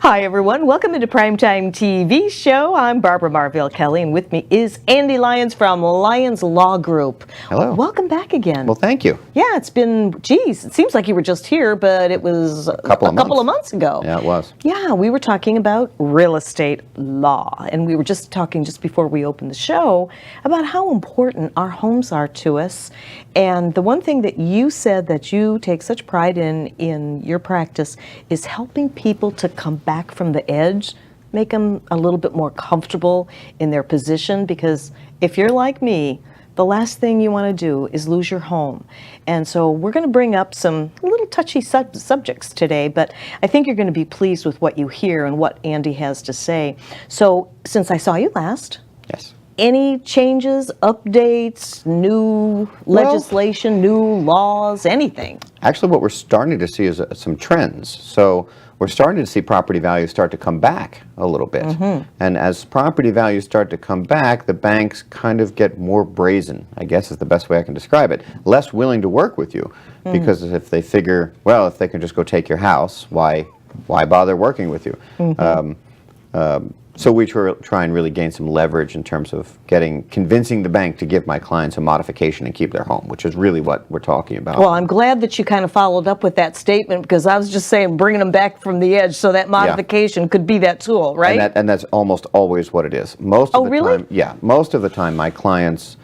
Hi, everyone. Welcome into Primetime TV Show. I'm Barbara Marville Kelly, and with me is Andy Lyons from Lyons Law Group. Hello. Welcome back again. Well, thank you. Yeah, it's been, geez, it seems like you were just here, but it was a couple of months ago. Yeah, it was. Yeah, we were talking about real estate law, and we were just talking just before we opened the show about how important our homes are to us. And the one thing that you said that you take such pride in your practice is helping people to come back from the edge, make them a little bit more comfortable in their position, because if you're like me, the last thing you want to do is lose your home. And so we're going to bring up some little touchy subjects today, but I think you're going to be pleased with what you hear and what Andy has to say. So since I saw you last, yes. Any changes, updates, new legislation, new laws, anything? Actually, what we're starting to see is some trends. So we're starting to see property values start to come back a little bit. Mm-hmm. And as property values start to come back, the banks kind of get more brazen, I guess is the best way I can describe it. Less willing to work with you, because if they figure, well, if they can just go take your house, why bother working with you? Mm-hmm. So we try and really gain some leverage in terms of convincing the bank to give my clients a modification and keep their home, which is really what we're talking about. Well, I'm glad that you kind of followed up with that statement, because I was just saying bringing them back from the edge, so that modification could be that tool, right? And that's almost always what it is. Most of the time, yeah, most of the time my clients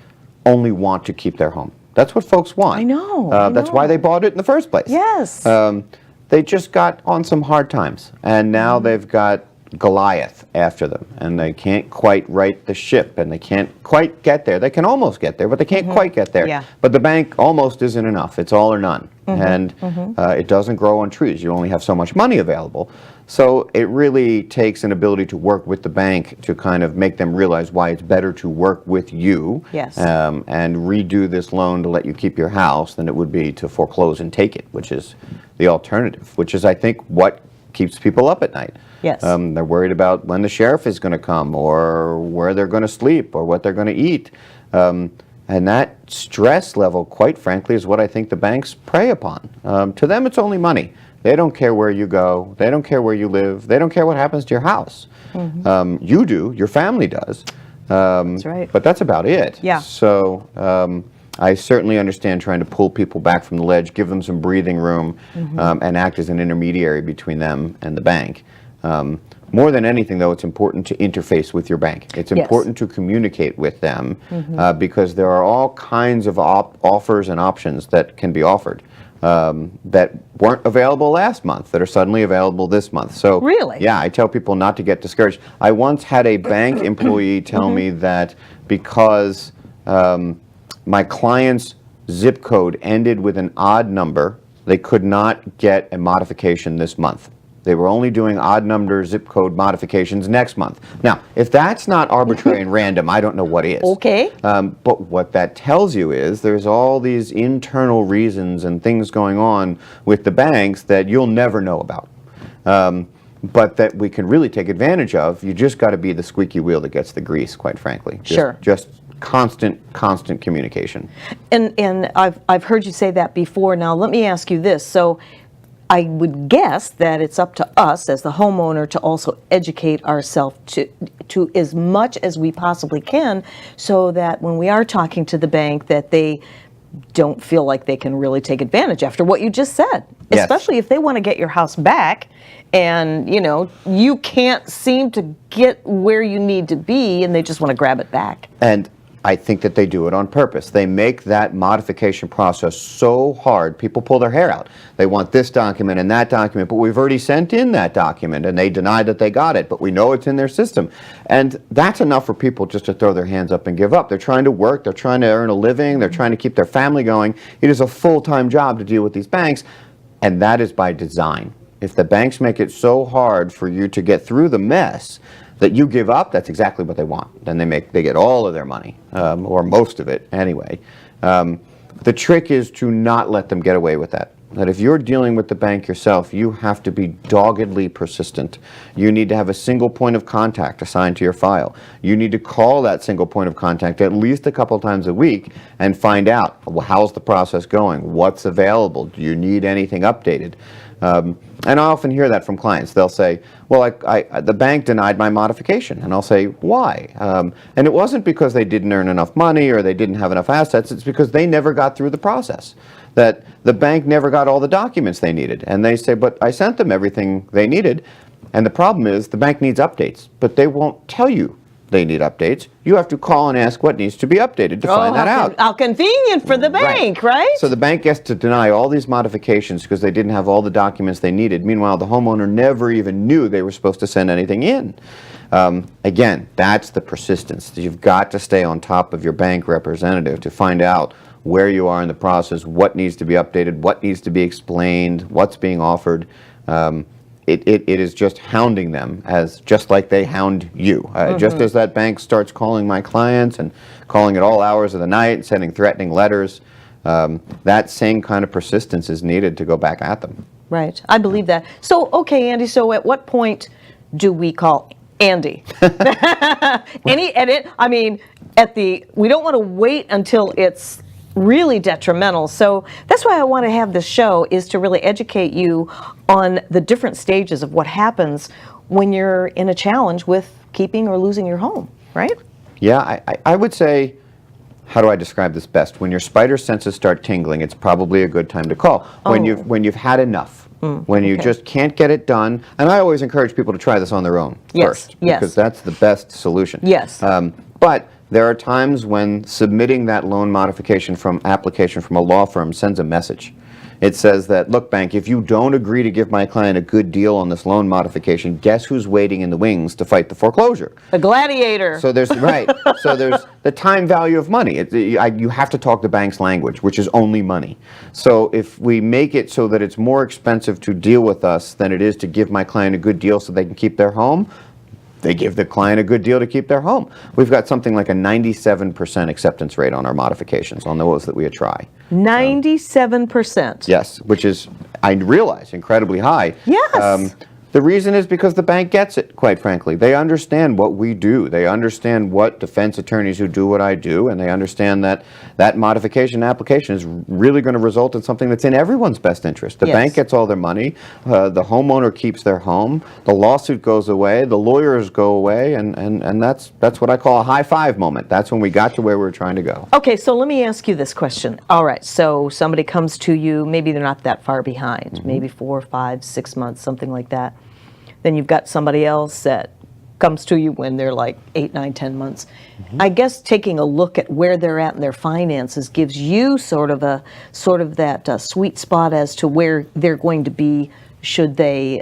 only want to keep their home. That's what folks want. I know. That's why they bought it in the first place. Yes. They just got on some hard times, and now they've got Goliath after them, and they can't quite right the ship, and they can't quite get there. They can almost get there, but they can't quite get there. Yeah. But the bank almost isn't enough. It's all or none. And it doesn't grow on trees. You only have so much money available. So it really takes an ability to work with the bank to kind of make them realize why it's better to work with you. Yes. And redo this loan to let you keep your house than it would be to foreclose and take it, which is the alternative, which is, I think, what keeps people up at night. Yes. They're worried about when the sheriff is going to come, or where they're going to sleep, or what they're going to eat. And that stress level, quite frankly, is what I think the banks prey upon. To them, it's only money. They don't care where you go. They don't care where you live. They don't care what happens to your house. You do. Your family does. That's right. But that's about it. Yeah. So I certainly understand trying to pull people back from the ledge, give them some breathing room, and act as an intermediary between them and the bank. More than anything, though, it's important to interface with your bank. It's important to communicate with them, because there are all kinds of offers and options that can be offered that weren't available last month that are suddenly available this month. So really? Yeah, I tell people not to get discouraged. I once had a bank employee tell me that because my client's zip code ended with an odd number, they could not get a modification this month. They were only doing odd number zip code modifications next month. Now, if that's not arbitrary and random, I don't know what is. Okay. But what that tells you is there's all these internal reasons and things going on with the banks that you'll never know about. But that we can really take advantage of. You just got to be the squeaky wheel that gets the grease, quite frankly. Just constant communication. And I've heard you say that before. Now, let me ask you this. So I would guess that it's up to us as the homeowner to also educate ourselves to as much as we possibly can, so that when we are talking to the bank, that they don't feel like they can really take advantage after what you just said, Yes. especially if they want to get your house back and, you can't seem to get where you need to be and they just want to grab it back. And I think that they do it on purpose. They make that modification process so hard, people pull their hair out. They want this document and that document, but we've already sent in that document and they deny that they got it, but we know it's in their system. And that's enough for people just to throw their hands up and give up. They're trying to work, they're trying to earn a living, they're trying to keep their family going. It is a full-time job to deal with these banks, and that is by design. If the banks make it so hard for you to get through the mess that you give up, that's exactly what they want. Then they get all of their money, or most of it anyway. The trick is to not let them get away with that. That if you're dealing with the bank yourself, you have to be doggedly persistent. You need to have a single point of contact assigned to your file. You need to call that single point of contact at least a couple times a week and find out, well, how's the process going? What's available? Do you need anything updated? And I often hear that from clients. They'll say, well, the bank denied my modification. And I'll say, why? And it wasn't because they didn't earn enough money or they didn't have enough assets. It's because they never got through the process. That the bank never got all the documents they needed. And they say, but I sent them everything they needed. And the problem is the bank needs updates, but they won't tell you they need updates. You have to call and ask what needs to be updated to find that out. How convenient for the bank, right? So the bank gets to deny all these modifications because they didn't have all the documents they needed. Meanwhile, the homeowner never even knew they were supposed to send anything in. Again, that's the persistence. You've got to stay on top of your bank representative to find out where you are in the process, what needs to be updated, what needs to be explained, what's being offered. It is just hounding them, just like they hound you. Just as that bank starts calling my clients and calling at all hours of the night, sending threatening letters, that same kind of persistence is needed to go back at them. Right, I believe that. So, okay, Andy, so at what point do we call Andy? Any edit? I mean, we don't want to wait until it's really detrimental. So that's why I want to have this show, is to really educate you on the different stages of what happens when you're in a challenge with keeping or losing your home, right? Yeah, I would say, how do I describe this best? When your spider senses start tingling, it's probably a good time to call. When you've had enough, when you just can't get it done. And I always encourage people to try this on their own first, because that's the best solution. Yes. But there are times when submitting that loan modification application from a law firm sends a message. It says that, look, bank, if you don't agree to give my client a good deal on this loan modification, guess who's waiting in the wings to fight the foreclosure? The gladiator. So there's So there's the time value of money. You have to talk the bank's language, which is only money. So if we make it so that it's more expensive to deal with us than it is to give my client a good deal so they can keep their home, they give the client a good deal to keep their home. We've got something like a 97% acceptance rate on our modifications, on those that we try. 97%? Yes, which is, I realize, incredibly high. Yes. The reason is because the bank gets it, quite frankly. They understand what we do. They understand what defense attorneys who do what I do, and they understand that that modification application is really going to result in something that's in everyone's best interest. The bank gets all their money, the homeowner keeps their home, the lawsuit goes away, the lawyers go away, and that's what I call a high five moment. That's when we got to where we were trying to go. Okay, so let me ask you this question. All right, so somebody comes to you, maybe they're not that far behind, maybe 4, 5, 6 months, something like that. Then you've got somebody else that comes to you when they're like 8, 9, 10 months. I guess taking a look at where they're at in their finances gives you sort of that sweet spot as to where they're going to be should they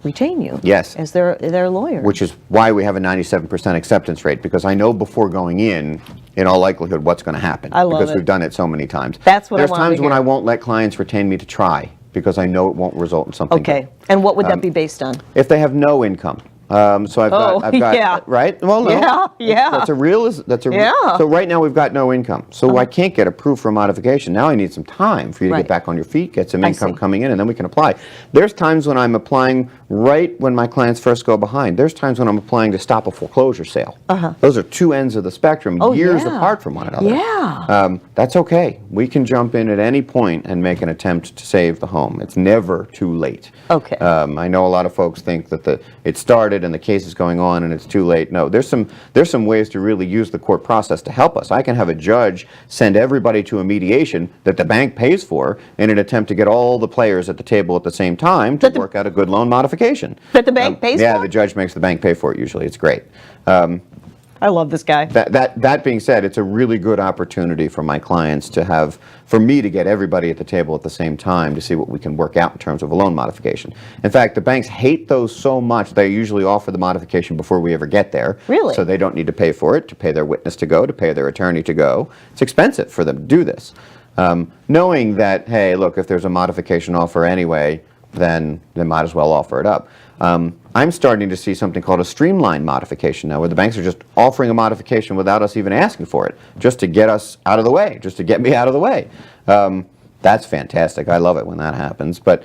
retain you as their lawyer. Which is why we have a 97% acceptance rate, because I know before going in all likelihood, what's going to happen. I love because it. we've done it so many times. That's what There's I want to times when hear. I won't let clients retain me to try, because I know it won't result in something Okay, good. and what would that be based on? If they have no income. So I've got right? Well, no. That's a real. So right now we've got no income. So I can't get approved for a modification. Now I need some time for you to get back on your feet, get some income coming in, and then we can apply. There's times when I'm applying right when my clients first go behind. There's times when I'm applying to stop a foreclosure sale. Those are two ends of the spectrum, years apart from one another. That's okay. We can jump in at any point and make an attempt to save the home. It's never too late. Okay. I know a lot of folks think that it started started and the case is going on and it's too late. No, there's some ways to really use the court process to help us. I can have a judge send everybody to a mediation that the bank pays for in an attempt to get all the players at the table at the same time to work out a good loan modification. That the bank pays for? Yeah, the judge makes the bank pay for it usually. It's great. I love this guy. That being said, it's a really good opportunity for my clients to have, for me to get everybody at the table at the same time to see what we can work out in terms of a loan modification. In fact, the banks hate those so much, they usually offer the modification before we ever get there. Really? So they don't need to pay for it, to pay their witness to go, to pay their attorney to go. It's expensive for them to do this. Knowing that, hey, look, if there's a modification offer anyway, then they might as well offer it up. I'm starting to see something called a streamlined modification now, where the banks are just offering a modification without us even asking for it, just to get us out of the way, just to get me out of the way. That's fantastic. I love it when that happens. But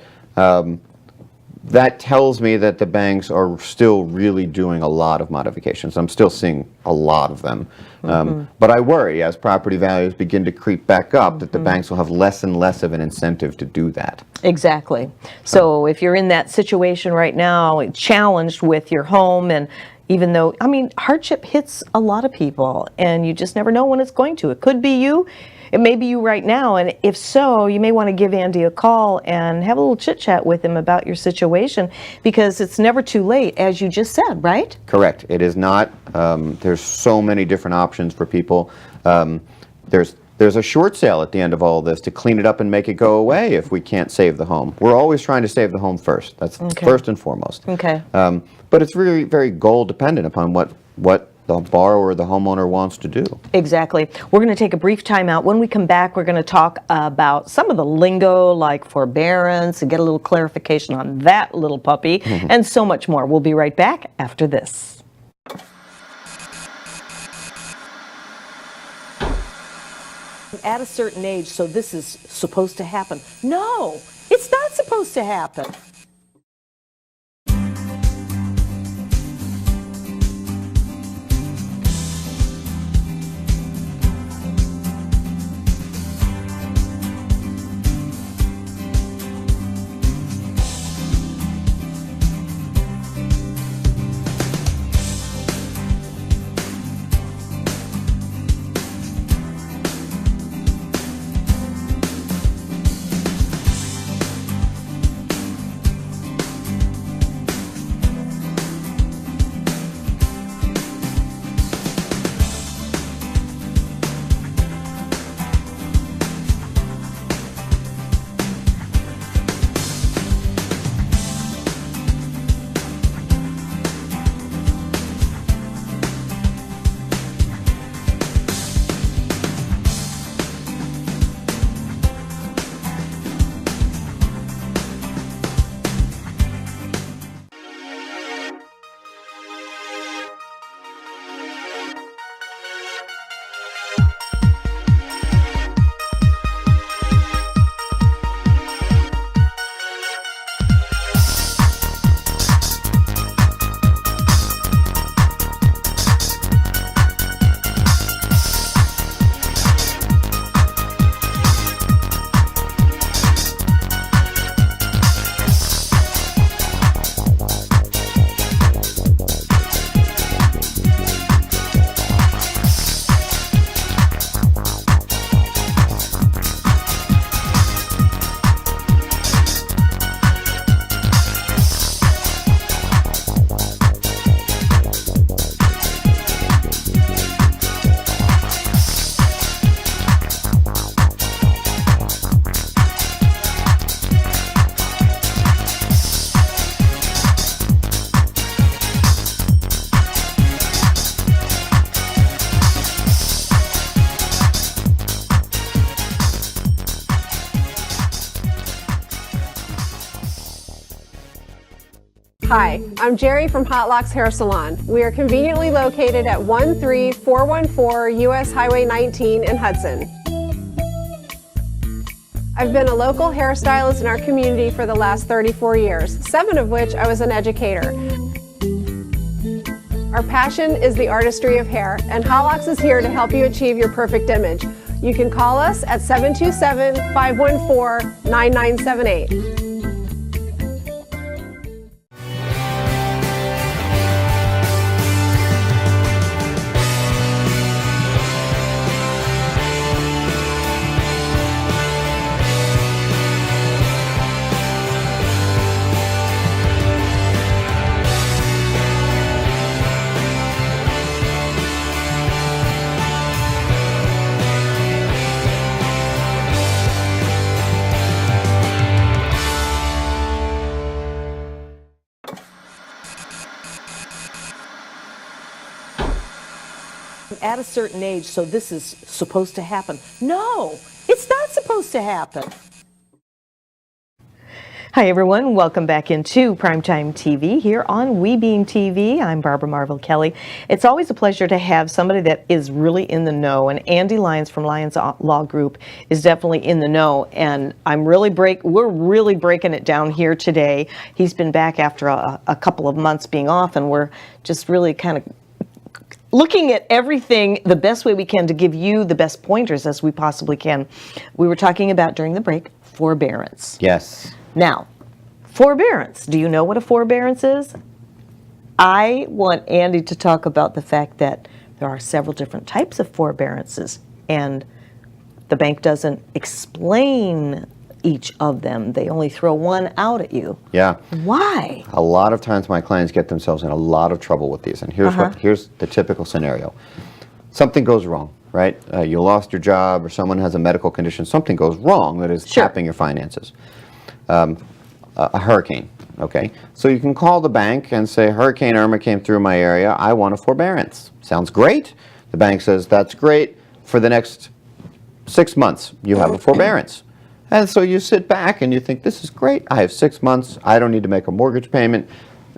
that tells me that the banks are still really doing a lot of modifications. I'm still seeing a lot of them. But I worry as property values begin to creep back up that the banks will have less and less of an incentive to do that. Exactly. So if you're in that situation right now, challenged with your home, and even though, I mean, hardship hits a lot of people and you just never know when it's going to. It could be you. It may be you right now, and if so, you may want to give Andy a call and have a little chit-chat with him about your situation, because it's never too late, as you just said, right? Correct. It is not. There's so many different options for people. There's a short sale at the end of all this to clean it up and make it go away if we can't save the home. We're always trying to save the home first. That's first and foremost. Okay. But it's really very goal dependent upon what the borrower or the homeowner wants to do. Exactly. We're going to take a brief time out. When we come back, we're going to talk about some of the lingo like forbearance and get a little clarification on that little puppy and so much more. We'll be right back after this. At a certain age, so this is supposed to happen. No, it's not supposed to happen. Hi, I'm Jerry from Hot Locks Hair Salon. We are conveniently located at 13414 US Highway 19 in Hudson. I've been a local hairstylist in our community for the last 34 years, 7 of which I was an educator. Our passion is the artistry of hair, and Hot Locks is here to help you achieve your perfect image. You can call us at 727-514-9978. at a certain age, so this is supposed to happen. No, it's not supposed to happen. Hi everyone, welcome back into Primetime TV here on WeBeam TV. I'm Barbara Marville Kelly. It's always a pleasure to have somebody that is really in the know, and Andy Lyons from Lyons Law Group is definitely in the know, and we're really breaking it down here today. He's been back after a couple of months being off, and we're just really kind of looking at everything the best way we can to give you the best pointers as we possibly can. We were talking about during the break forbearance. Yes. Now, forbearance. Do you know what a forbearance is? I want Andy to talk about the fact that there are several different types of forbearances, and the bank doesn't explain each of them. They only throw one out at you. Yeah. Why? A lot of times my clients get themselves in a lot of trouble with these, and here's the typical scenario. Something goes wrong, right? You lost your job, or someone has a medical condition. Something goes wrong that is tapping your finances. A hurricane, okay? So you can call the bank and say, Hurricane Irma came through my area, I want a forbearance. Sounds great. The bank says, that's great. For the next 6 months, you have a forbearance. And so you sit back and you think, this is great. I have 6 months. I don't need to make a mortgage payment.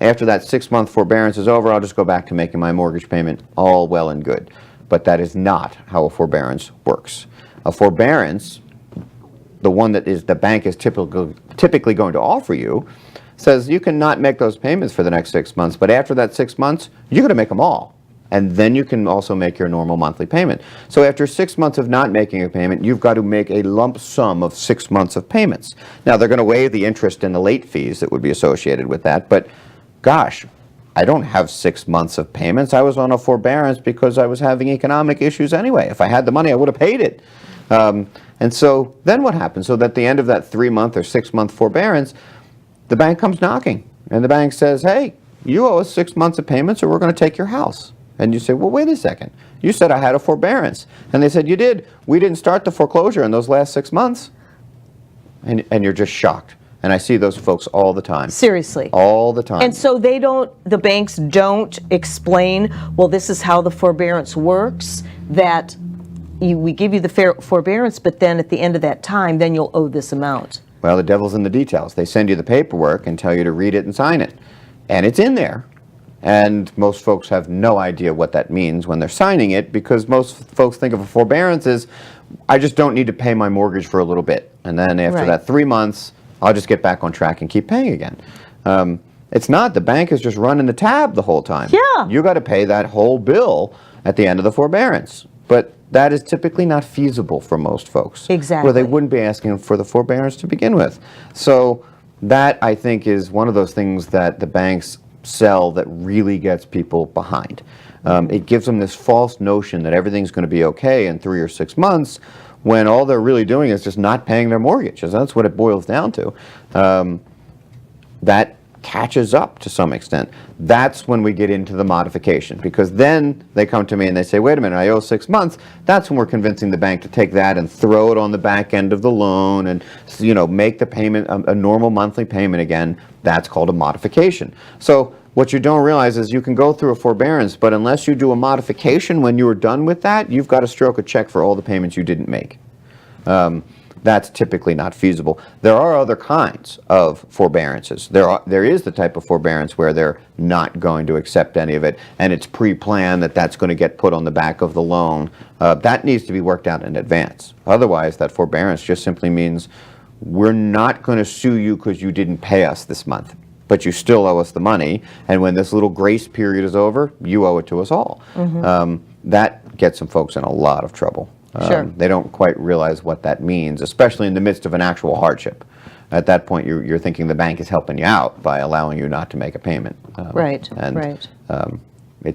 After that 6-month forbearance is over, I'll just go back to making my mortgage payment. All well and good. But that is not how a forbearance works. A forbearance, the one that is the bank is typically going to offer you, says you can not make those payments for the next 6 months, but after that 6 months, you're going to make them all. And then you can also make your normal monthly payment. So after 6 months of not making a payment, you've got to make a lump sum of 6 months of payments. Now, they're going to waive the interest and the late fees that would be associated with that, but gosh, I don't have 6 months of payments. I was on a forbearance because I was having economic issues anyway. If I had the money, I would have paid it. And so then what happens? So that at the end of that 3-month or 6-month forbearance, the bank comes knocking, and the bank says, hey, you owe us 6 months of payments or we're going to take your house. And you say, well, wait a second. You said I had a forbearance. And they said, you did. We didn't start the foreclosure in those last 6 months. And you're just shocked. And I see those folks all the time. Seriously. All the time. And so the banks don't explain, well, this is how the forbearance works, that we give you the forbearance, but then at the end of that time, then you'll owe this amount. Well, the devil's in the details. They send you the paperwork and tell you to read it and sign it. And it's in there. And most folks have no idea what that means when they're signing it, because most folks think of a forbearance as, I just don't need to pay my mortgage for a little bit. And then after that 3 months, I'll just get back on track and keep paying again. It's not. The bank is just running the tab the whole time. Yeah. You got to pay that whole bill at the end of the forbearance. But that is typically not feasible for most folks. Exactly. Where they wouldn't be asking for the forbearance to begin with. So that, I think, is one of those things that the banks sell that really gets people behind. It gives them this false notion that everything's going to be okay in 3 or 6 months, when all they're really doing is just not paying their mortgages. That's what it boils down to. That catches up to some extent. That's when we get into the modification, because then they come to me and they say, wait a minute, I owe 6 months. That's when we're convincing the bank to take that and throw it on the back end of the loan and, you know, make the payment a normal monthly payment again. That's called a modification. So what you don't realize is you can go through a forbearance, but unless you do a modification when you are done with that, you've got to stroke a check for all the payments you didn't make. That's typically not feasible. There are other kinds of forbearances. There is the type of forbearance where they're not going to accept any of it, and it's pre-planned that that's going to get put on the back of the loan. That needs to be worked out in advance. Otherwise, that forbearance just simply means we're not going to sue you because you didn't pay us this month, but you still owe us the money, and when this little grace period is over, you owe it to us all. That gets some folks in a lot of trouble. They don't quite realize what that means, especially in the midst of an actual hardship. At that point, you're thinking the bank is helping you out by allowing you not to make a payment. It's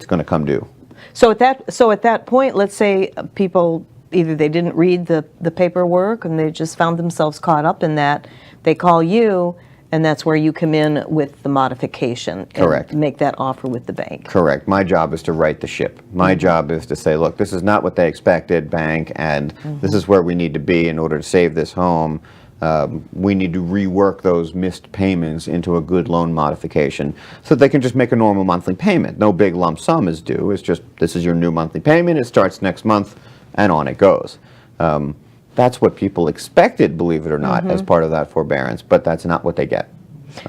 going to come due. So at that point, let's say people, either they didn't read the paperwork and they just found themselves caught up in that, they call you, and that's where you come in with the modification. Correct. And make that offer with the bank. Correct. My job is to right the ship. My job is to say, look, this is not what they expected, bank, and this is where we need to be in order to save this home. we need to rework those missed payments into a good loan modification so that they can just make a normal monthly payment. No big lump sum is due. It's just, this is your new monthly payment. It starts next month, and on it goes. That's what people expected, believe it or not, as part of that forbearance, but that's not what they get.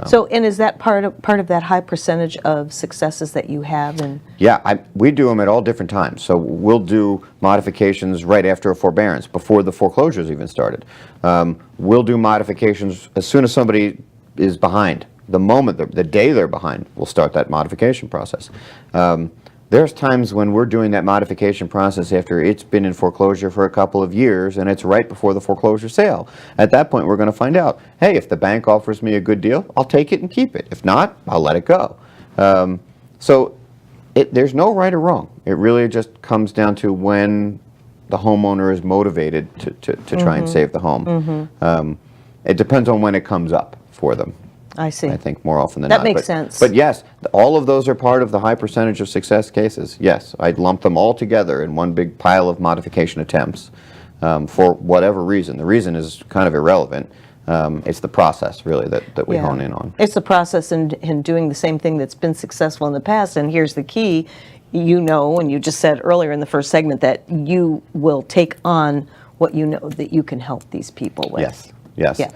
So, and is that part of that high percentage of successes that you have? And Yeah, we do them at all different times. So we'll do modifications right after a forbearance, before the foreclosures even started. We'll do modifications as soon as somebody is behind. The moment, the day they're behind, we'll start that modification process. There's times when we're doing that modification process after it's been in foreclosure for a couple of years and it's right before the foreclosure sale. At that point, we're going to find out, hey, if the bank offers me a good deal, I'll take it and keep it. If not, I'll let it go. So there's no right or wrong. It really just comes down to when the homeowner is motivated to try and save the home. It depends on when it comes up for them. I see. I think more often than That not. makes sense. But yes, all of those are part of the high percentage of success cases. Yes, I'd lump them all together in one big pile of modification attempts for whatever reason. The reason is kind of irrelevant. It's the process, really, that we hone in on. It's the process in doing the same thing that's been successful in the past. And here's the key. You know, and you just said earlier in the first segment that you will take on what you know that you can help these people with. Yes. Yes. Yeah.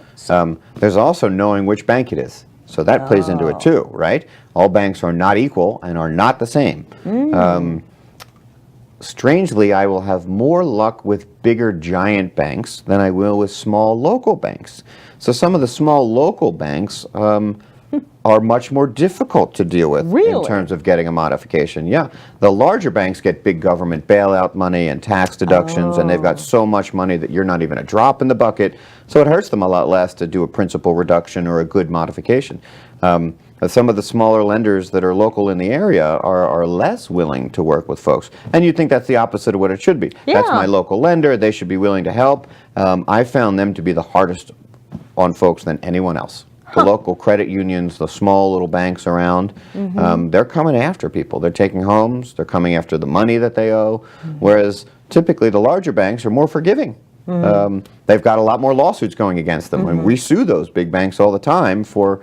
There's also knowing which bank it is. So that plays into it too, right? All banks are not equal and are not the same. Strangely, I will have more luck with bigger giant banks than I will with small local banks. So some of the small local banks are much more difficult to deal with in terms of getting a modification. Yeah, the larger banks get big government bailout money and tax deductions, and they've got so much money that you're not even a drop in the bucket, so it hurts them a lot less to do a principal reduction or a good modification. Some of the smaller lenders that are local in the area are less willing to work with folks. And you'd think that's the opposite of what it should be. That's my local lender, they should be willing to help. I found them to be the hardest on folks than anyone else. The local credit unions, the small little banks around, they're coming after people. They're taking homes, they're coming after the money that they owe, whereas typically the larger banks are more forgiving. They've got a lot more lawsuits going against them, and we sue those big banks all the time for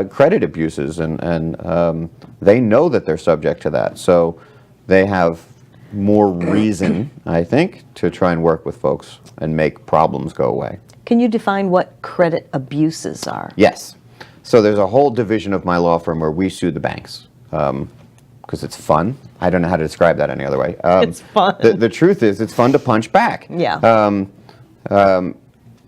credit abuses, and they know that they're subject to that. So they have more reason, I think, to try and work with folks and make problems go away. Can you define what credit abuses are? Yes. So there's a whole division of my law firm where we sue the banks because it's fun. I don't know how to describe that any other way. It's fun. The truth is it's fun to punch back. Yeah. A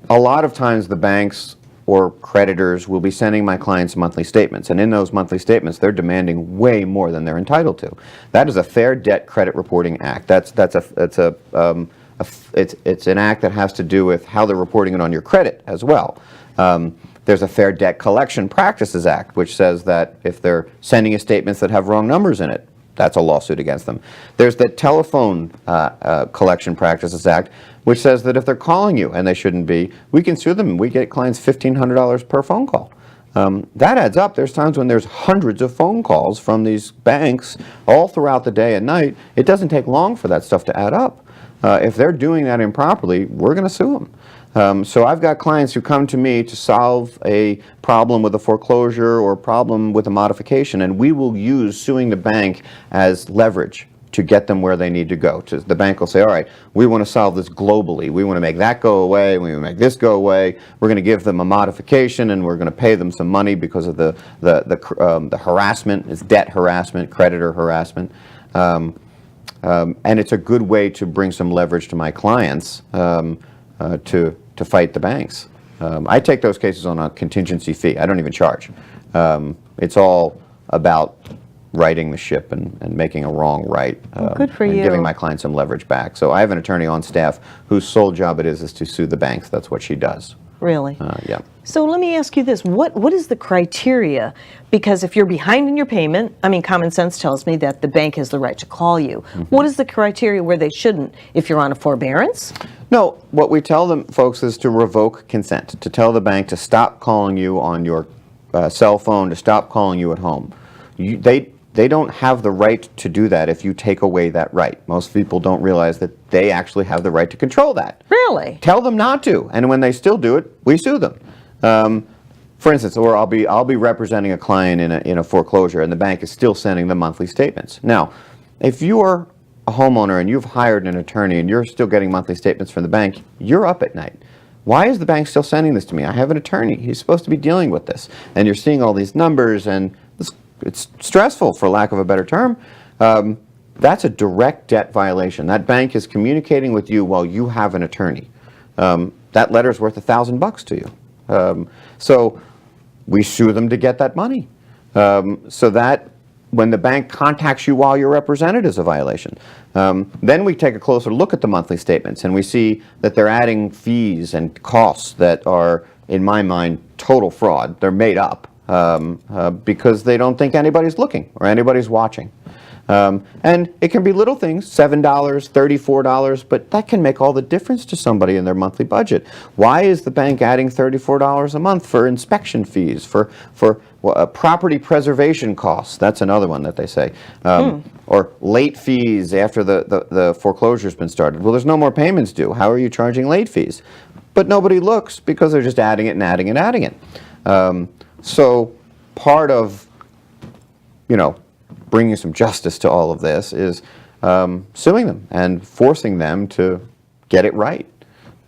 lot of times the banks or creditors will be sending my clients monthly statements, and in those monthly statements they're demanding way more than they're entitled to. That is a Fair Debt Credit Reporting Act. It's an act that has to do with how they're reporting it on your credit as well. There's a Fair Debt Collection Practices Act, which says that if they're sending you statements that have wrong numbers in it, that's a lawsuit against them. There's the Telephone Collection Practices Act, which says that if they're calling you and they shouldn't be, we can sue them and we get clients $1,500 per phone call. That adds up. There's times when there's hundreds of phone calls from these banks all throughout the day and night. It doesn't take long for that stuff to add up. If they're doing that improperly, we're going to sue them. So I've got clients who come to me to solve a problem with a foreclosure or a problem with a modification, and we will use suing the bank as leverage to get them where they need to go. The bank will say, all right, we want to solve this globally. We want to make that go away. We want to make this go away. We're going to give them a modification, and we're going to pay them some money because of the harassment. It's debt harassment, creditor harassment. And it's a good way to bring some leverage to my clients to fight the banks. I take those cases on a contingency fee. I don't even charge. It's all about righting the ship and making a wrong right. Good for and you. giving my clients some leverage back. So I have an attorney on staff whose sole job it is to sue the banks. That's what she does. Really? Yeah. So let me ask you this. What is the criteria? Because if you're behind in your payment, I mean, common sense tells me that the bank has the right to call you. What is the criteria where they shouldn't? If you're on a forbearance? No, what we tell them, folks, is to revoke consent, to tell the bank to stop calling you on your cell phone, to stop calling you at home. they don't have the right to do that if you take away that right. Most people don't realize that they actually have the right to control that. Really? Tell them not to, and when they still do it, we sue them. For instance, or I'll be representing a client in a foreclosure, and the bank is still sending them monthly statements. Now, if you're a homeowner and you've hired an attorney and you're still getting monthly statements from the bank, you're up at night. Why is the bank still sending this to me? I have an attorney. He's supposed to be dealing with this. And you're seeing all these numbers, and it's stressful, for lack of a better term. That's a direct debt violation. That bank is communicating with you while you have an attorney. That letter's worth $1,000 to you. So we sue them to get that money. So that when the bank contacts you while you're represented is a violation. Then we take a closer look at the monthly statements, and we see that they're adding fees and costs that are, in my mind, total fraud. They're made up because they don't think anybody's looking or anybody's watching. And it can be little things, $7, $34, but that can make all the difference to somebody in their monthly budget. Why is the bank adding $34 a month for inspection fees, for property preservation costs? That's another one that they say. Or late fees after the foreclosure's been started. Well, there's no more payments due. How are you charging late fees? But nobody looks because they're just adding it and adding and adding it. So part of, bringing some justice to all of this is suing them and forcing them to get it right.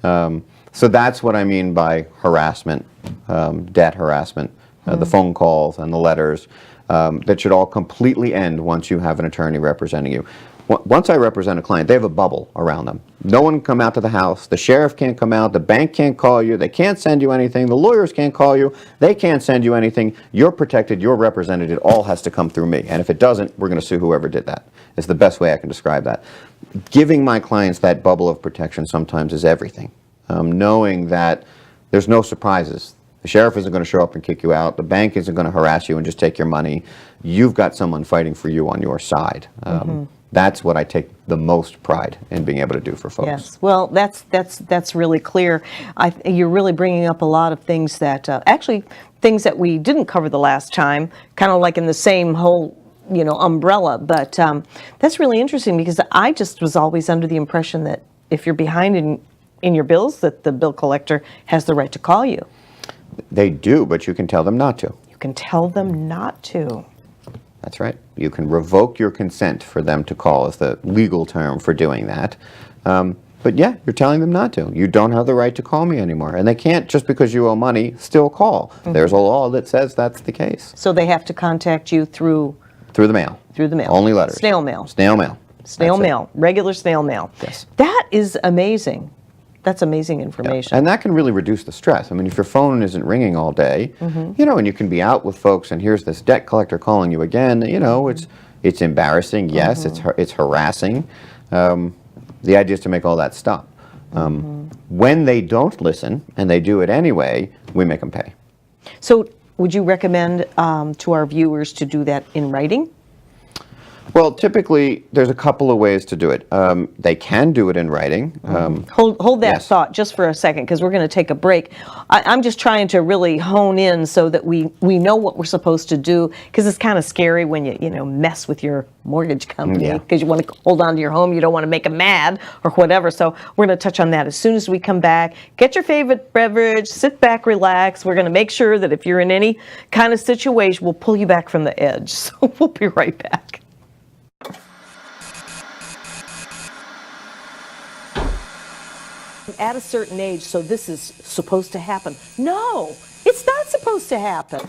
So that's what I mean by harassment, debt harassment, the phone calls and the letters. That should all completely end once you have an attorney representing you. Once I represent a client, they have a bubble around them. No one can come out to the house. The sheriff can't come out. The bank can't call you. They can't send you anything. The lawyers can't call you. They can't send you anything. You're protected. You're represented. It all has to come through me. And if it doesn't, we're going to sue whoever did that. It's the best way I can describe that. Giving my clients that bubble of protection sometimes is everything. Knowing that there's no surprises. The sheriff isn't going to show up and kick you out. The bank isn't going to harass you and just take your money. You've got someone fighting for you on your side. That's what I take the most pride in being able to do for folks. Yes, well, that's really clear. You're really bringing up a lot of things that, actually, things that we didn't cover the last time, kind of like in the same whole, umbrella. But that's really interesting because I just was always under the impression that if you're behind in your bills, that the bill collector has the right to call you. They do, but you can tell them not to. You can tell them not to. That's right. You can revoke your consent for them to call, is the legal term for doing that. But yeah, you're telling them not to. You don't have the right to call me anymore. And they can't, just because you owe money, still call. There's a law that says that's the case. So they have to contact you through the mail. Through the mail. Only letters. Snail mail. Snail mail. Snail mail. Regular snail mail. Yes. That is amazing. That's amazing information. Yeah. And that can really reduce the stress. I mean, if your phone isn't ringing all day, and you can be out with folks and here's this debt collector calling you again, it's embarrassing. Yes, it's harassing. The idea is to make all that stop. When they don't listen and they do it anyway, we make them pay. So would you recommend to our viewers to do that in writing? Well, typically, there's a couple of ways to do it. They can do it in writing. Hold that yes. thought just for a second, because we're going to take a break. I'm just trying to really hone in so that we know what we're supposed to do, because it's kind of scary when you mess with your mortgage company, because you want to hold on to your home. You don't want to make them mad or whatever. So we're going to touch on that as soon as we come back. Get your favorite beverage, sit back, relax. We're going to make sure that if you're in any kind of situation, we'll pull you back from the edge. So we'll be right back. At a certain age, so this is supposed to happen. No, it's not supposed to happen.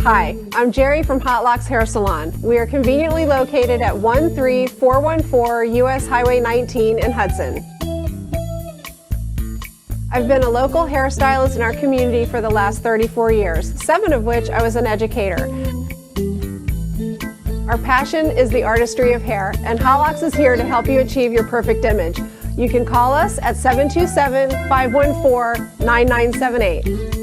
Hi, I'm Jerry from Hot Locks Hair Salon. We are conveniently located at 13414 US Highway 19 in Hudson. I've been a local hairstylist in our community for the last 34 years, 7 of which I was an educator. Our passion is the artistry of hair, and Hot Locks is here to help you achieve your perfect image. You can call us at 727-514-9978.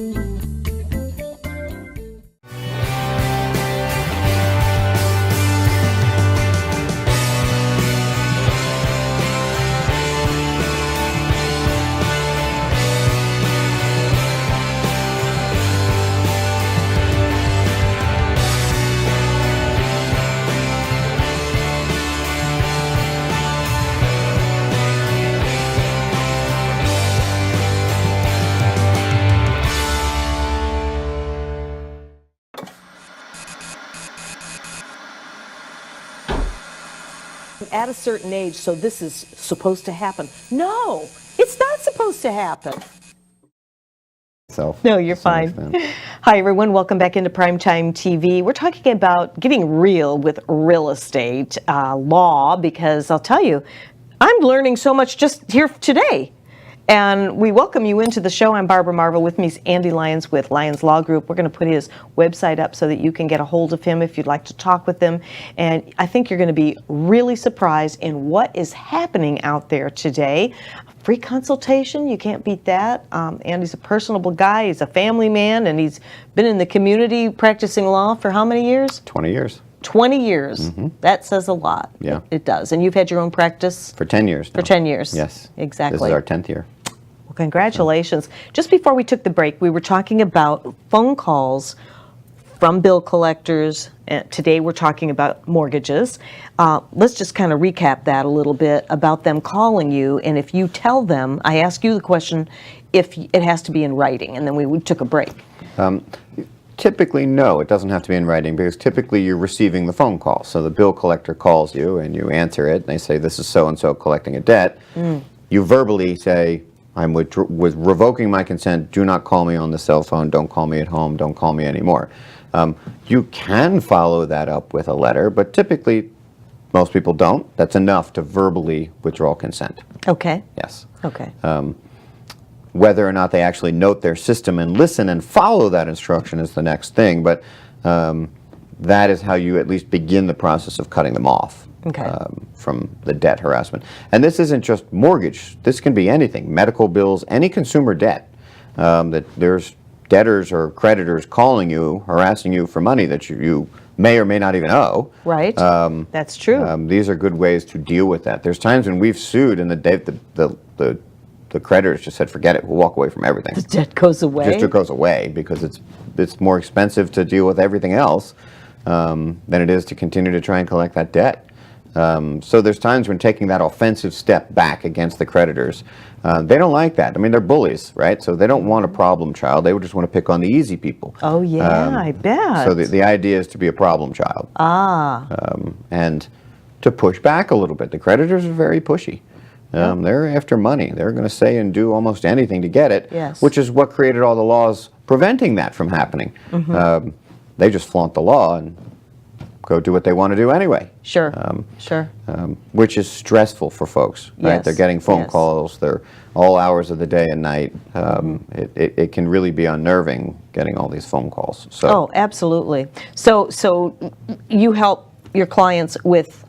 At a certain age, so this is supposed to happen. No, it's not supposed to happen. So, No, you're fine. Hi, everyone. Welcome back into Primetime TV. We're talking about getting real with real estate law, because I'll tell you, I'm learning so much just here today. And we welcome you into the show. I'm Barbara Marville. With me is Andy Lyons with Lyons Law Group. We're going to put his website up so that you can get a hold of him if you'd like to talk with him. And I think you're going to be really surprised in what is happening out there today. Free consultation, you can't beat that. Andy's a personable guy. He's a family man, and he's been in the community practicing law for how many years? 20 years. 20 years. That says a lot. Yeah. It does. And you've had your own practice? For 10 years now. For 10 years. Yes. Exactly. This is our 10th year. Well, congratulations. Just before we took the break, we were talking about phone calls from bill collectors. Today we're talking about mortgages. Let's just kind of recap that a little bit about them calling you. And if you tell them, I ask you the question, if it has to be in writing, and then we took a break. Typically, no, it doesn't have to be in writing, because typically you're receiving the phone call. So the bill collector calls you and you answer it, and they say, this is so-and-so collecting a debt. You verbally say, I'm with revoking my consent, do not call me on the cell phone, don't call me at home, don't call me anymore. You can follow that up with a letter, but typically most people don't. That's enough to verbally withdraw consent. Okay. Yes. Okay. Whether or not they actually note their system and listen and follow that instruction is the next thing, but that is how you at least begin the process of cutting them off. Okay. From the debt harassment. And this isn't just mortgage. This can be anything, medical bills, any consumer debt. That there's debtors or creditors calling you, harassing you for money that you may or may not even owe. Right. That's true. These are good ways to deal with that. There's times when we've sued and the creditors just said, forget it, we'll walk away from everything. The debt goes away. Just it goes away, because it's more expensive to deal with everything else than it is to continue to try and collect that debt. So there's times when taking that offensive step back against the creditors, they don't like that. I mean, they're bullies, right? So they don't want a problem child. They would just want to pick on the easy people. Oh, yeah, I bet. So the idea is to be a problem child. And to push back a little bit. The creditors are very pushy. They're after money. They're going to say and do almost anything to get it, yes. Which is what created all the laws preventing that from happening. They just flaunt the law and go do what they want to do anyway. Sure, sure. Which is stressful for folks, right? Yes, They're getting phone yes. calls. They're all hours of the day and night. It can really be unnerving getting all these phone calls. So. Oh, absolutely. So you help your clients with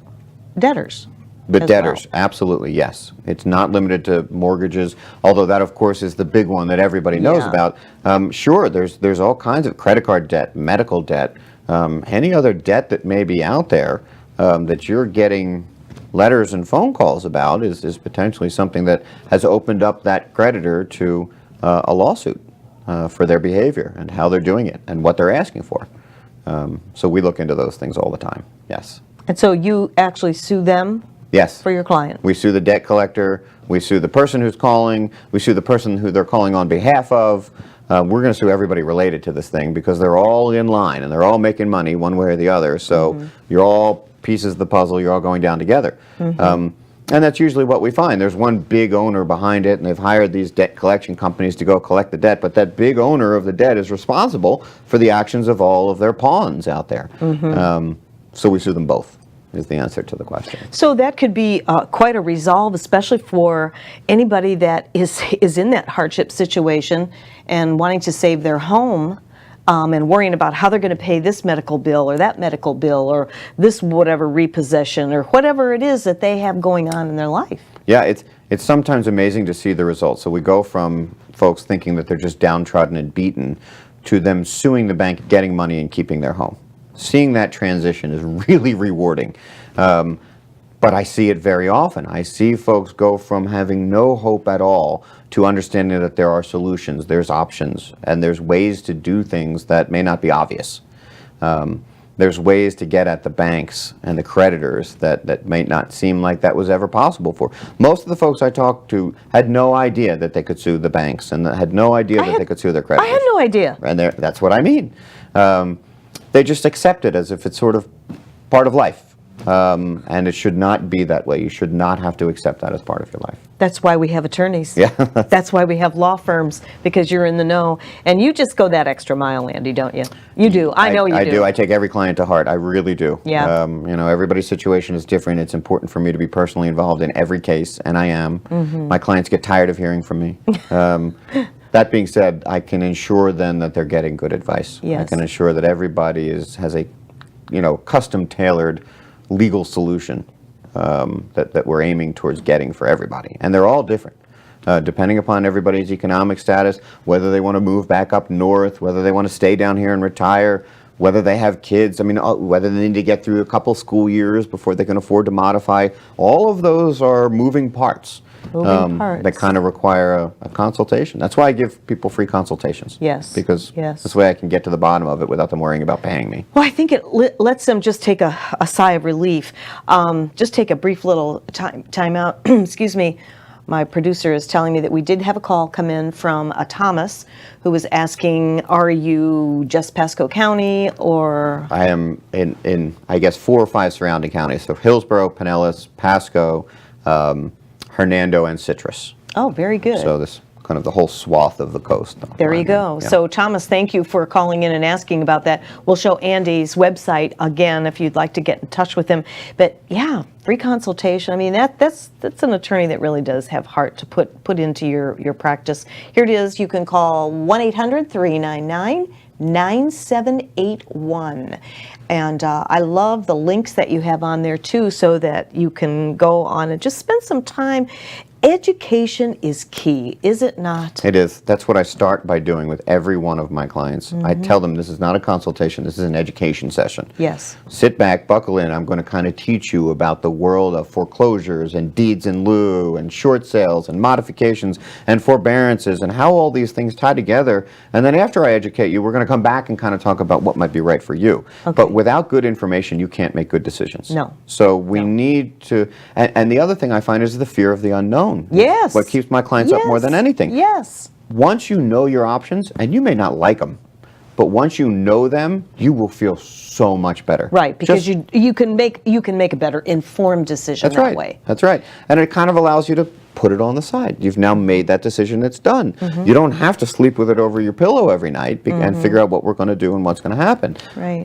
debtors? The as debtors, well. absolutely, yes. It's not limited to mortgages, although that, of course, is the big one that everybody knows Yeah. about. Sure, there's all kinds of credit card debt, medical debt, any other debt that may be out there that you're getting letters and phone calls about is potentially something that has opened up that creditor to a lawsuit for their behavior and how they're doing it and what they're asking for. So we look into those things all the time, yes. And so you actually sue them? Yes. For your client? We sue the debt collector, we sue the person who's calling, we sue the person who they're calling on behalf of. We're going to sue everybody related to this thing because they're all in line and they're all making money one way or the other. So you're all pieces of the puzzle, you're all going down together. And that's usually what we find. There's one big owner behind it, and they've hired these debt collection companies to go collect the debt, but that big owner of the debt is responsible for the actions of all of their pawns out there. So we sue them both, is the answer to the question. So that could be quite a resolve, especially for anybody that is in that hardship situation and wanting to save their home. And worrying about how they're going to pay this medical bill or that medical bill or this whatever repossession or whatever it is that they have going on in their life. Yeah, it's sometimes amazing to see the results. So we go from folks thinking that they're just downtrodden and beaten to them suing the bank, getting money, and keeping their home. Seeing that transition is really rewarding. But I see it very often. I see folks go from having no hope at all to understanding that there are solutions, there's options, and there's ways to do things that may not be obvious. There's ways to get at the banks and the creditors that may not seem like that was ever possible for. Most of the folks I talked to had no idea that they could sue the banks and had no idea that they could sue their creditors. I had no idea. And that's what I mean. They just accept it as if it's sort of part of life. And it should not be that way. You should not have to accept that as part of your life. That's why we have attorneys. Yeah. That's why we have law firms, because you're in the know. And you just go that extra mile, Andy, don't you? You do. I know you do. I do. I take every client to heart. I really do. Yeah. Everybody's situation is different. It's important for me to be personally involved in every case, and I am. My clients get tired of hearing from me. That being said, I can ensure then that they're getting good advice. Yes. I can ensure that everybody has a, custom-tailored legal solution that we're aiming towards getting for everybody. And they're all different, depending upon everybody's economic status, whether they want to move back up north, whether they want to stay down here and retire, whether they have kids, whether they need to get through a couple school years before they can afford to modify. All of those are moving parts. That kind of require a consultation. That's why I give people free consultations. Yes. Because yes. this way I can get to the bottom of it without them worrying about paying me. Well, I think it lets them just take a sigh of relief. Just take a brief little time out. Excuse me. My producer is telling me that we did have a call come in from a Thomas who was asking, are you just Pasco County or? I am in I guess 4 or 5 surrounding counties. So Hillsborough, Pinellas, Pasco, Hernando, and Citrus. Oh, very good. So this kind of the whole swath of the coast. There you go. Yeah. So Thomas, thank you for calling in and asking about that. We'll show Andy's website again if you'd like to get in touch with him. But yeah, free consultation. I mean, that's an attorney that really does have heart to put into your practice. Here it is. You can call 1-800-399-9781. And I love the links that you have on there too, so that you can go on and just spend some time. Education is key, is it not? It is. That's what I start by doing with every one of my clients. I tell them this is not a consultation, this is an education session. Yes. Sit back, buckle in. I'm going to kind of teach you about the world of foreclosures and deeds in lieu and short sales and modifications and forbearances and how all these things tie together. And then after I educate you, we're going to come back and kind of talk about what might be right for you. Okay. But without good information, you can't make good decisions. No. So we need to, and the other thing I find is the fear of the unknown. Yes. What keeps my clients up more than anything. Yes. Once you know your options, and you may not like them, but once you know them, you will feel so much better. Right, because you can make a better informed decision that way. That's right. And it kind of allows you to put it on the side. You've now made that decision, it's done. You don't have to sleep with it over your pillow every night and figure out what we're going to do and what's going to happen. Right.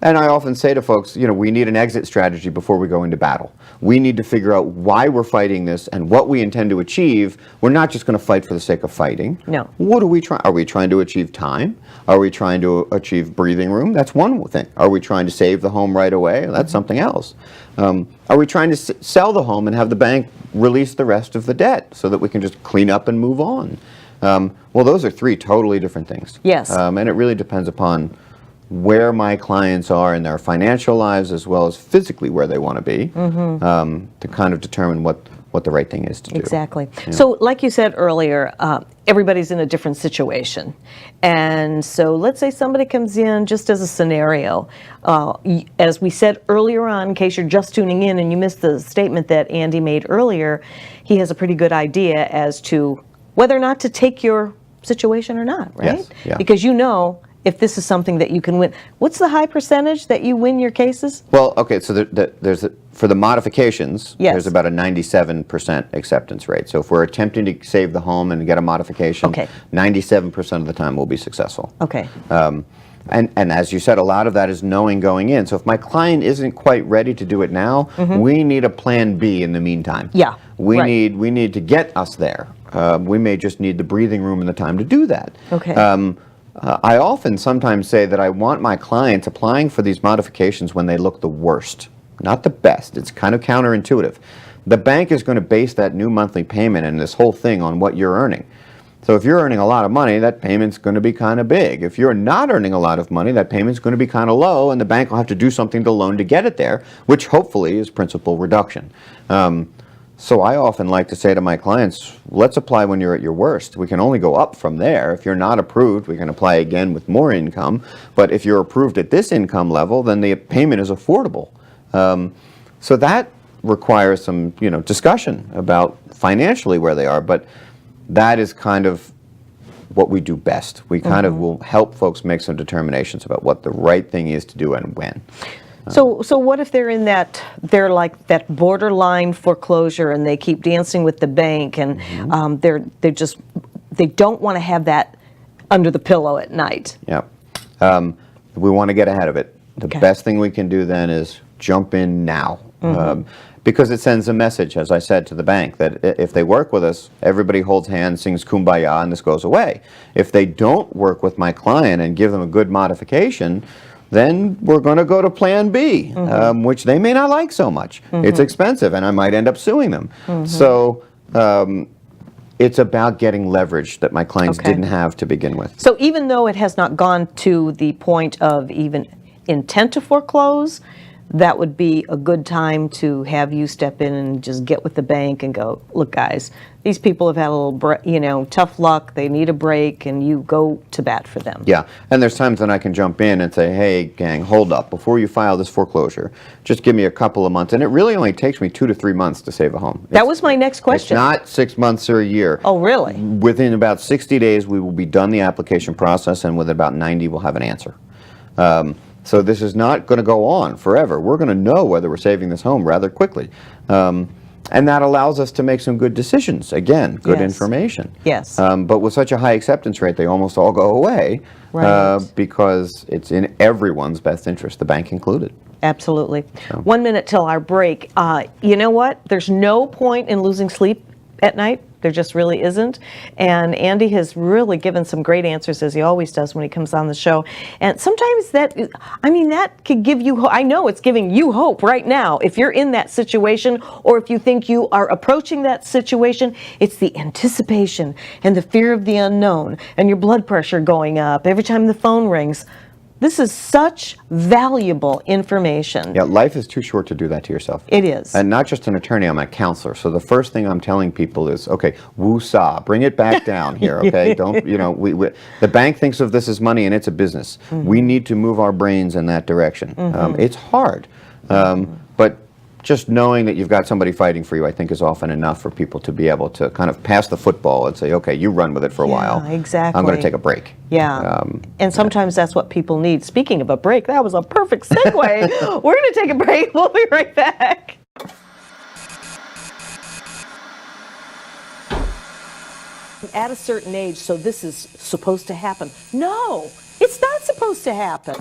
And I often say to folks, we need an exit strategy before we go into battle. We need to figure out why we're fighting this and what we intend to achieve. We're not just going to fight for the sake of fighting. No. What are we trying? Are we trying to achieve time? Are we trying to achieve breathing room? That's one thing. Are we trying to save the home right away? That's something else. Are we trying to sell the home and have the bank release the rest of the debt so that we can just clean up and move on? Well, those are 3 totally different things. Yes. And it really depends upon where my clients are in their financial lives as well as physically where they want to be to kind of determine what the right thing is to do. Exactly. Yeah. So like you said earlier, everybody's in a different situation. And so let's say somebody comes in just as a scenario. As we said earlier on, in case you're just tuning in and you missed the statement that Andy made earlier, he has a pretty good idea as to whether or not to take your situation or not, right? Yes. Yeah. Because if this is something that you can win. What's the high percentage that you win your cases? Well, okay, so for the modifications, Yes. there's about a 97% acceptance rate. So if we're attempting to save the home and get a modification, Okay. 97% of the time we'll be successful. Okay. And as you said, a lot of that is knowing going in. So if my client isn't quite ready to do it now, we need a plan B in the meantime. Yeah, We right. need to get us there. We may just need the breathing room and the time to do that. Okay. I often sometimes say that I want my clients applying for these modifications when they look the worst, not the best. It's kind of counterintuitive. The bank is going to base that new monthly payment and this whole thing on what you're earning. So if you're earning a lot of money, that payment's going to be kind of big. If you're not earning a lot of money, that payment's going to be kind of low, and the bank will have to do something to loan to get it there, which hopefully is principal reduction. So I often like to say to my clients, let's apply when you're at your worst. We can only go up from there. If you're not approved, we can apply again with more income. But if you're approved at this income level, then the payment is affordable. So that requires some, discussion about financially where they are. But that is kind of what we do best. We kind of will help folks make some determinations about what the right thing is to do and when. So what if they're in they're like that borderline foreclosure and they keep dancing with the bank and they don't want to have that under the pillow at night? Yeah. We want to get ahead of it. The best thing we can do then is jump in now. Because it sends a message, as I said, to the bank that if they work with us, everybody holds hands, sings kumbaya, and this goes away. If they don't work with my client and give them a good modification, then we're going to go to plan B, which they may not like so much. It's expensive, and I might end up suing them. So it's about getting leverage that my clients didn't have to begin with. So even though it has not gone to the point of even intent to foreclose, that would be a good time to have you step in and just get with the bank and go, look, guys, these people have had a little, tough luck. They need a break, and you go to bat for them. Yeah, and there's times when I can jump in and say, hey, gang, hold up. Before you file this foreclosure, just give me a couple of months. And it really only takes me 2 to 3 months to save a home. That was my next question. It's not 6 months or a year. Oh, really? Within about 60 days, we will be done the application process, and within about 90, we'll have an answer. So this is not going to go on forever. We're going to know whether we're saving this home rather quickly. And that allows us to make some good decisions. Again, good information. Yes. But with such a high acceptance rate, they almost all go away because it's in everyone's best interest, the bank included. Absolutely. 1 minute till our break. You know what? There's no point in losing sleep at night. There just really isn't. And Andy has really given some great answers, as he always does when he comes on the show. And sometimes that could give you, I know it's giving you hope right now. If you're in that situation, or if you think you are approaching that situation, it's the anticipation and the fear of the unknown and your blood pressure going up every time the phone rings. This is such valuable information. Yeah, life is too short to do that to yourself. It is. And not just an attorney, I'm a counselor. So the first thing I'm telling people is, okay, woo-saw, bring it back down here, okay? Don't, the bank thinks of this as money and it's a business. We need to move our brains in that direction. It's hard. But just knowing that you've got somebody fighting for you, I think, is often enough for people to be able to kind of pass the football and say, okay, you run with it for a while. Exactly. I'm going to take a break. Yeah. And sometimes that's what people need. Speaking of a break, that was a perfect segue. We're going to take a break. We'll be right back. At a certain age, so this is supposed to happen. No, it's not supposed to happen.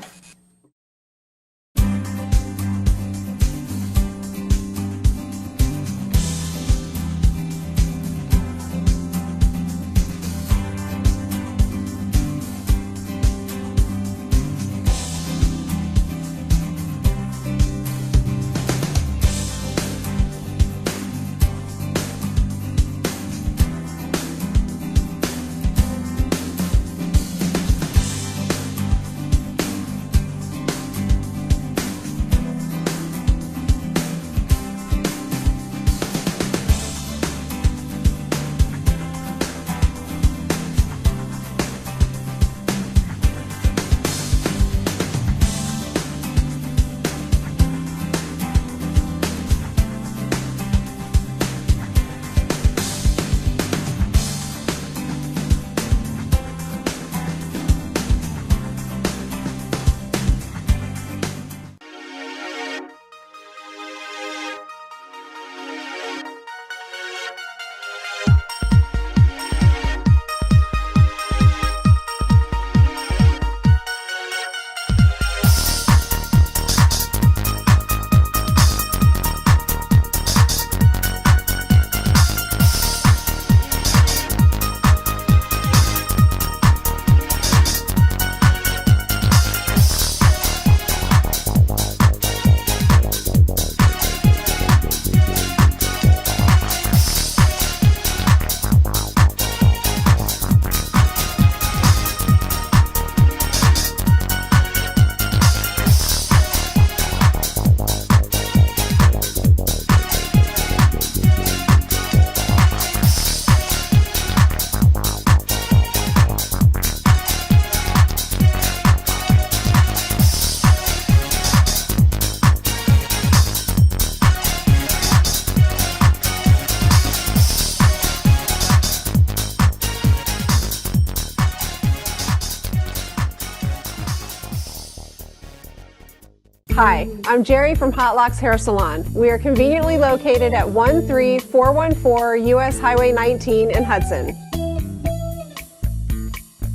Hi, I'm Jerry from Hot Locks Hair Salon. We are conveniently located at 13414 US Highway 19 in Hudson.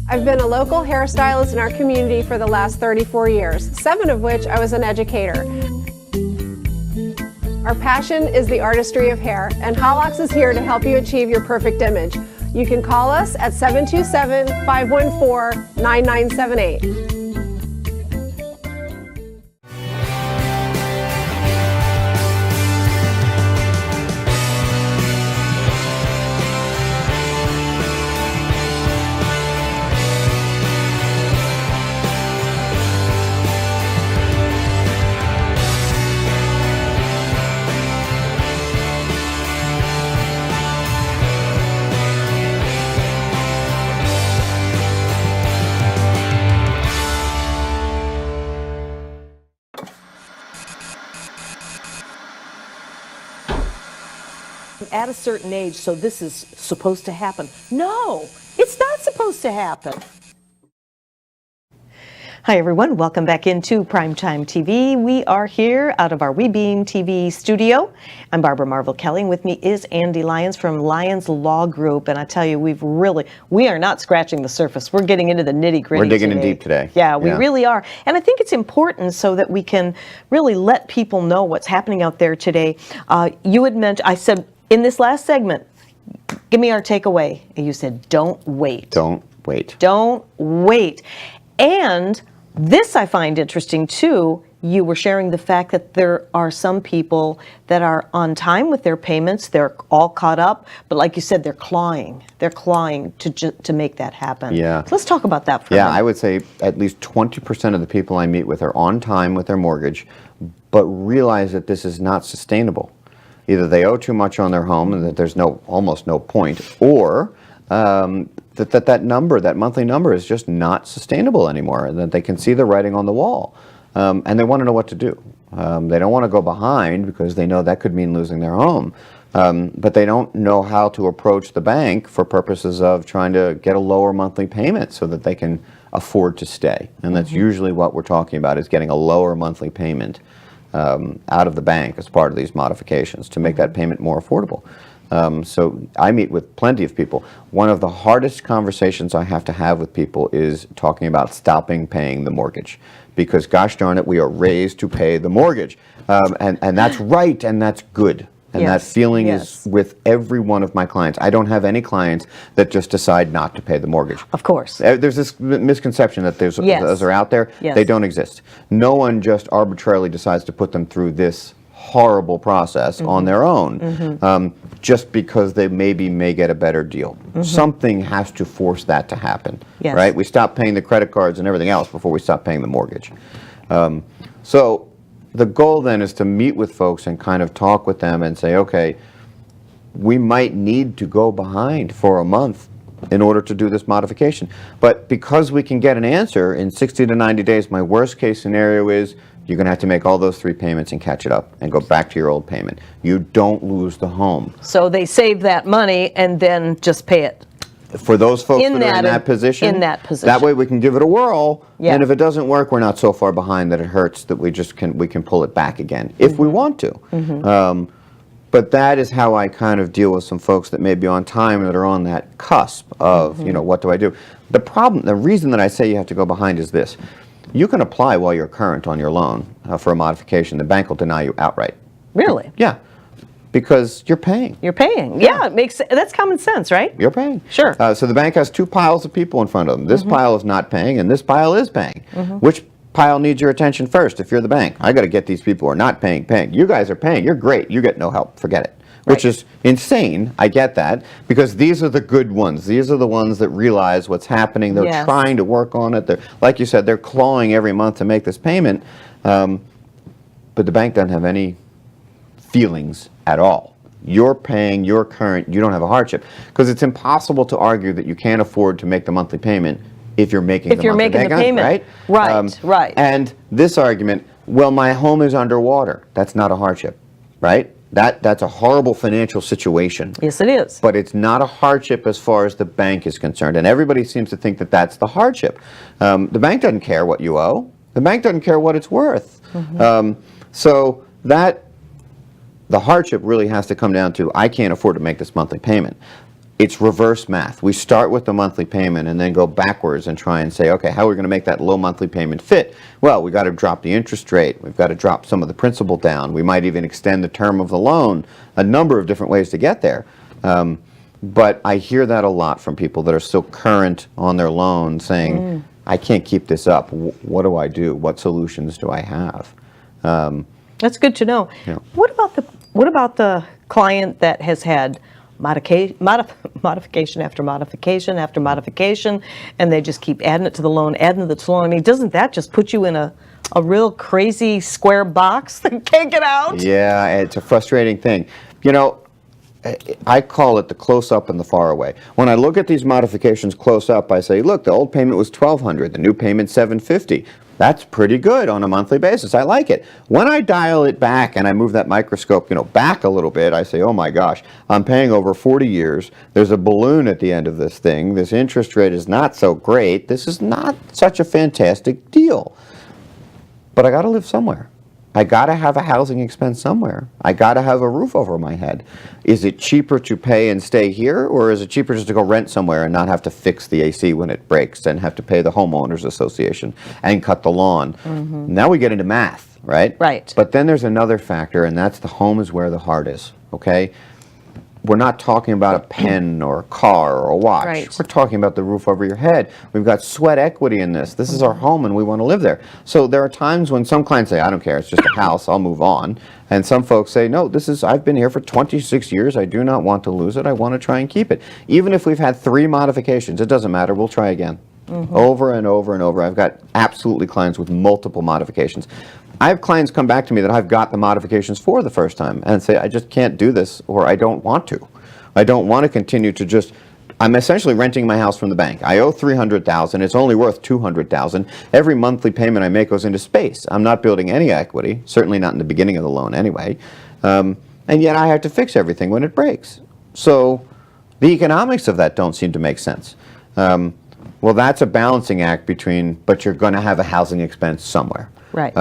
I've been a local hairstylist in our community for the last 34 years, 7 of which I was an educator. Our passion is the artistry of hair, and Hot Locks is here to help you achieve your perfect image. You can call us at 727-514-9978. At a certain age, so this is supposed to happen. No, it's not supposed to happen. Hi everyone, welcome back into Primetime TV. We are here out of our WeBeam TV studio. I'm Barbara Marville Kelly, and with me is Andy Lyons from Lyons Law Group. And I tell you, we are not scratching the surface. We're getting into the nitty-gritty. We're digging in deep today. Yeah, we really are. And I think it's important so that we can really let people know what's happening out there today. You had mentioned, I said, in this last segment, give me our takeaway. And you said, don't wait. Don't wait. Don't wait. And this I find interesting too. You were sharing the fact that there are some people that are on time with their payments. They're all caught up. But like you said, they're clawing. They're clawing to make that happen. Yeah. So let's talk about that for a minute. Yeah, I would say at least 20% of the people I meet with are on time with their mortgage, but realize that this is not sustainable. Either they owe too much on their home and that there's almost no point, or that monthly number is just not sustainable anymore, and that they can see the writing on the wall, and they want to know what to do. They don't want to go behind because they know that could mean losing their home, but they don't know how to approach the bank for purposes of trying to get a lower monthly payment so that they can afford to stay. And that's usually what we're talking about, is getting a lower monthly payment out of the bank as part of these modifications to make that payment more affordable. So I meet with plenty of people. One of the hardest conversations I have to have with people is talking about stopping paying the mortgage, because gosh darn it, we are raised to pay the mortgage, and that's right, and that's good. And that feeling is with every one of my clients. I don't have any clients that just decide not to pay the mortgage. Of course. There's this misconception that those are out there. Yes. They don't exist. No one just arbitrarily decides to put them through this horrible process on their own, just because they may get a better deal. Something has to force that to happen, right? We stop paying the credit cards and everything else before we stop paying the mortgage. So the goal then is to meet with folks and kind of talk with them and say, okay, we might need to go behind for a month in order to do this modification. But because we can get an answer in 60 to 90 days, my worst case scenario is you're going to have to make all those 3 payments and catch it up and go back to your old payment. You don't lose the home. So they save that money and then just pay it. For those folks that are in that position, that way we can give it a whirl, and if it doesn't work, we're not so far behind that it hurts that we can pull it back again if we want to. But that is how I kind of deal with some folks that may be on time that are on that cusp of, what do I do? The reason that I say you have to go behind is this. You can apply while you're current on your loan for a modification. The bank will deny you outright. Really? Yeah. Because you're paying. You're paying. Yeah, that's common sense, right? You're paying. Sure. So the bank has 2 piles of people in front of them. This pile is not paying, and this pile is paying. Which pile needs your attention first if you're the bank? I got to get these people who are not paying. You guys are paying. You're great. You get no help. Forget it. Which is insane. I get that, because these are the good ones. These are the ones that realize what's happening. They're trying to work on it. They're, like you said, they're clawing every month to make this payment. But the bank doesn't have any feelings at all. You're paying, you're current, you don't have a hardship. Because it's impossible to argue that you can't afford to make the monthly payment if you're making the monthly payment, right? Right. And this argument, well, my home is underwater. That's not a hardship, right? That's a horrible financial situation. Yes, it is. But it's not a hardship as far as the bank is concerned. And everybody seems to think that that's the hardship. The bank doesn't care what you owe. The bank doesn't care what it's worth. So that the hardship really has to come down to, I can't afford to make this monthly payment. It's reverse math. We start with the monthly payment and then go backwards and try and say, okay, how are we going to make that low monthly payment fit? Well, we've got to drop the interest rate. We've got to drop some of the principal down. We might even extend the term of the loan. A number of different ways to get there. But I hear that a lot from people that are still current on their loan saying, I can't keep this up. What do I do? What solutions do I have? That's good to know. Yeah. What about the client that has had modification after modification after modification, and they just keep adding it to the loan, adding it to the loan? I mean, doesn't that just put you in a real crazy square box that can't get out? Yeah, it's a frustrating thing. You know, I call it the close-up and the far away. When I look at these modifications close up, I say, look, the old payment was $1,200, the new payment's $750. That's pretty good on a monthly basis. I like it. When I dial it back and I move that microscope, back a little bit, I say, oh my gosh, I'm paying over 40 years. There's a balloon at the end of this thing. This interest rate is not so great. This is not such a fantastic deal. But I got to live somewhere. I got to have a housing expense somewhere. I got to have a roof over my head. Is it cheaper to pay and stay here, or is it cheaper just to go rent somewhere and not have to fix the AC when it breaks and have to pay the homeowners association and cut the lawn? Now we get into math, right? Right. But then there's another factor, and that's the home is where the heart is, okay? We're not talking about a pen or a car or a watch. Right. We're talking about the roof over your head. We've got sweat equity in this. This is our home and we want to live there. So there are times when some clients say, I don't care, it's just a house, I'll move on. And some folks say, no, I've been here for 26 years, I do not want to lose it, I want to try and keep it. Even if we've had 3 modifications, it doesn't matter, we'll try again. Over and over and over. I've got absolutely clients with multiple modifications. I have clients come back to me that I've got the modifications for the first time and say, I just can't do this, or I don't want to. I don't want to continue to just, I'm essentially renting my house from the bank. I owe $300,000, it's only worth $200,000. Every monthly payment I make goes into space. I'm not building any equity, certainly not in the beginning of the loan anyway. And yet I have to fix everything when it breaks. So the economics of that don't seem to make sense. Well, that's a balancing act between, but you're going to have a housing expense somewhere. Right.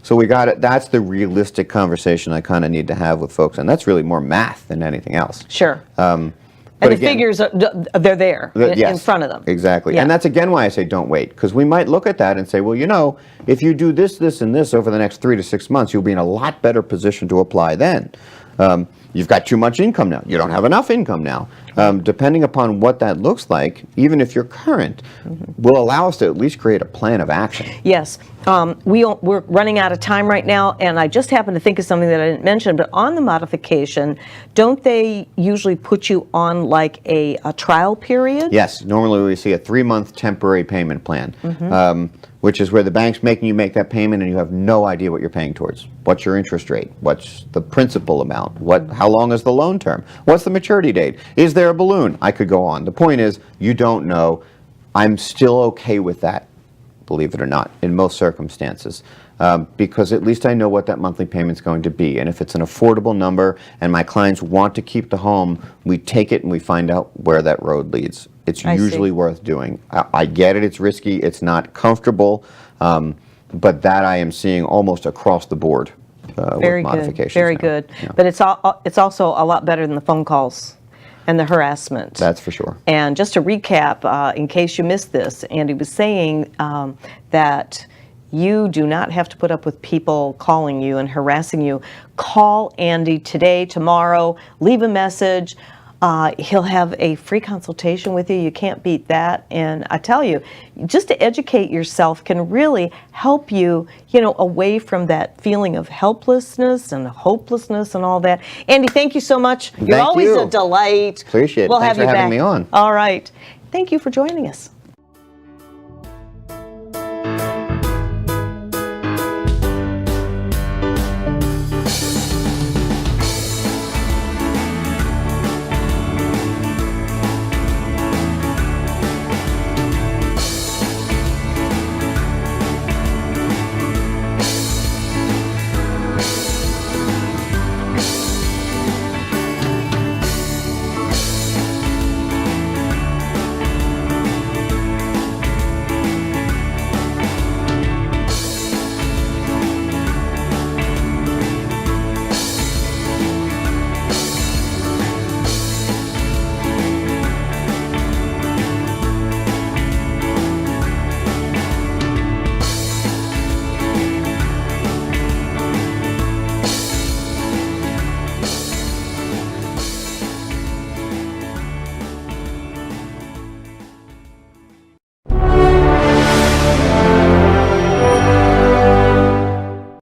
So we got it. That's the realistic conversation I kind of need to have with folks, and that's really more math than anything else. Sure. But and the again, figures, they're there in front of them. Exactly. Yeah. And that's again why I say don't wait, because we might look at that and say, well, if you do this, this, and this over the next 3 to 6 months, you'll be in a lot better position to apply then. You've got too much income now. You don't have enough income now. Depending upon what that looks like, even if you're current, will allow us to at least create a plan of action. Yes. We're running out of time right now, and I just happened to think of something that I didn't mention, but on the modification, don't they usually put you on like a trial period? Yes. Normally we see a 3-month temporary payment plan, which is where the bank's making you make that payment and you have no idea what you're paying towards. What's your interest rate? What's the principal amount? How long is the loan term? What's the maturity date? Is there a balloon? I could go on. The point is, you don't know. I'm still okay with that, believe it or not, in most circumstances, because at least I know what that monthly payment's going to be. And if it's an affordable number and my clients want to keep the home, we take it and we find out where that road leads. It's usually worth doing. I get it, it's risky, it's not comfortable, but that I am seeing almost across the board with modifications. Very now. good. Yeah. But it's also a lot better than the phone calls and the harassment. That's for sure. And just to recap, in case you missed this, Andy was saying that you do not have to put up with people calling you and harassing you. Call Andy today, tomorrow, leave a message. He'll have a free consultation with you. You can't beat that. And I tell you, just to educate yourself can really help you, away from that feeling of helplessness and hopelessness and all that. Andy, thank you so much. You're always a delight. Appreciate it. We'll Thanks have you for having back. me on. All right. Thank you for joining us.